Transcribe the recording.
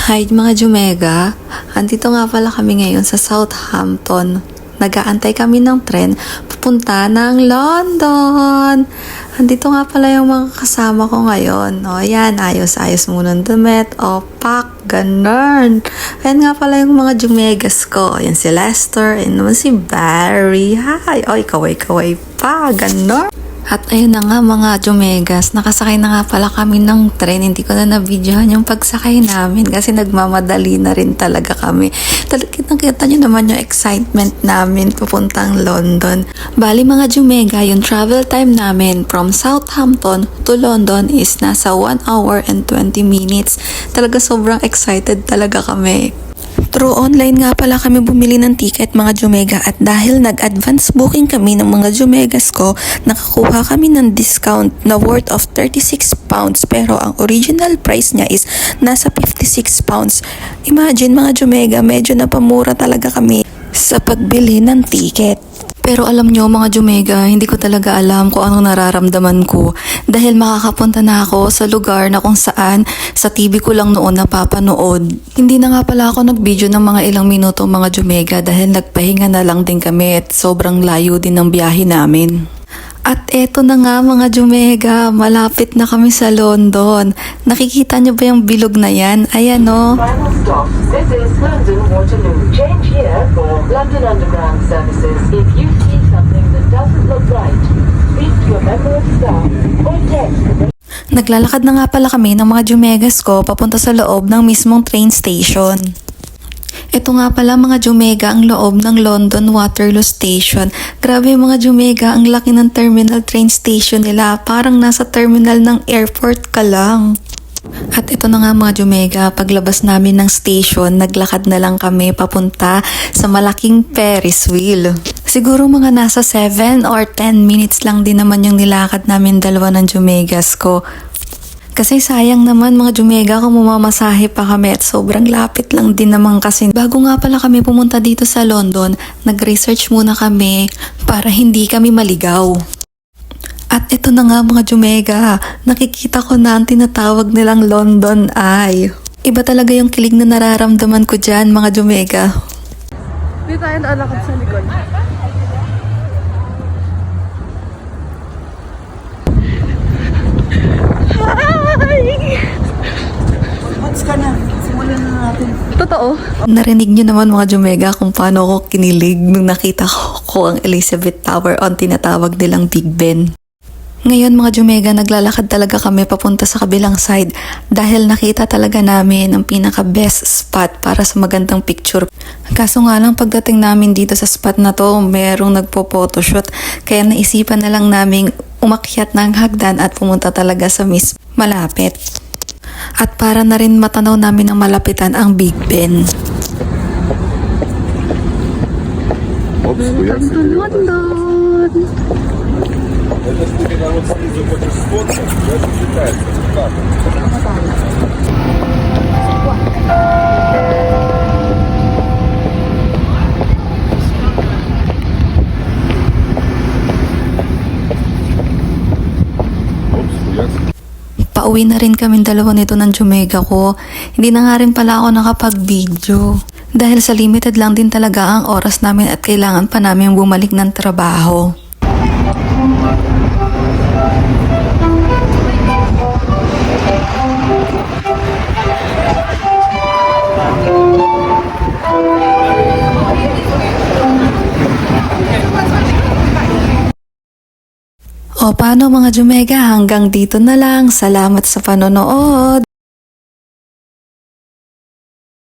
Hi mga Jumega, andito nga pala kami ngayon sa Southampton. Nag-aantay kami ng tren papunta ng London. Andito nga pala yung mga kasama ko ngayon. O yan, ayos-ayos muna ng damit. O pak, ganun. Ayan nga pala yung mga Jumegas ko. Ayan si Lester, ayan naman si Barry. Hi, o kaway-kaway pa, ganun. At ayun na nga mga Jumegas, nakasakay na nga pala kami ng tren. Hindi ko na na-videohan yung pagsakay namin kasi nagmamadali na rin talaga kami. Kitang-kita nyo naman yung excitement namin papuntang London. Bali mga Jumega, yung travel time namin from Southampton to London is nasa 1 hour and 20 minutes. Talaga sobrang excited talaga kami. Through online nga pala kami bumili ng ticket mga Jumega at dahil nag-advance booking kami ng mga Jumegas ko, nakakuha kami ng discount na worth of £36 pero ang original price niya is nasa £56. Imagine mga Jumega, medyo napamura talaga kami sa pagbili ng ticket. Pero alam nyo mga Jumega, hindi ko talaga alam kung anong nararamdaman ko dahil makakapunta na ako sa lugar na kung saan sa TV ko lang noon napapanood. Hindi na nga pala ako nag-video ng mga ilang minuto mga Jumega dahil nagpahinga na lang din kami at sobrang layo din ng biyahe namin. At eto na nga mga Jumega, malapit na kami sa London. Nakikita nyo ba yung bilog na yan? Ayan o. Final stop. This is London Waterloo. Change here for London Underground services. If you see something that doesn't look right, speak to a member of staff or text. Naglalakad na nga pala kami ng mga Jumegas ko papunta sa loob ng mismong train station. Ito nga pala mga Jumega ang loob ng London Waterloo Station. Grabe mga Jumega, ang laki ng terminal train station nila. Parang nasa terminal ng airport ka lang. At ito na nga mga Jumega, paglabas namin ng station, naglakad na lang kami papunta sa malaking Ferris wheel. Siguro mga nasa 7 or 10 minutes lang din naman yung nilakad namin dalawa ng Jumegas ko. Kasi sayang naman mga Jumega kung mumamasahe pa kami at sobrang lapit lang din naman kasi. Bago nga pala kami pumunta dito sa London, nag-research muna kami para hindi kami maligaw. At ito na nga mga Jumega, nakikita ko na ang tinatawag nilang London Eye. Iba talaga yung kilig na nararamdaman ko dyan mga Jumega. Hindi tayo naalakad sa likod. Totoo. Narinig nyo naman mga Jumega kung paano ako kinilig nung nakita ko ang Elizabeth Tower on tinatawag nilang Big Ben. Ngayon mga Jumega, naglalakad talaga kami papunta sa kabilang side dahil nakita talaga namin ang pinaka best spot para sa magandang picture. Kaso nga lang pagdating namin dito sa spot na to, merong nagpo-photoshoot kaya naisipan na lang namin umakyat ng hagdan at pumunta talaga sa malapit. At para na rin matanaw namin ang malapitan ang Big Ben. Welcome to London! Pauwi na rin kami dalawa nito ng Jumega ko. Hindi na nga rin pala ako nakapag-video. Dahil sa limited lang din talaga ang oras namin at kailangan pa namin bumalik ng trabaho. O paano mga Jumega, hanggang dito na lang. Salamat sa panonood!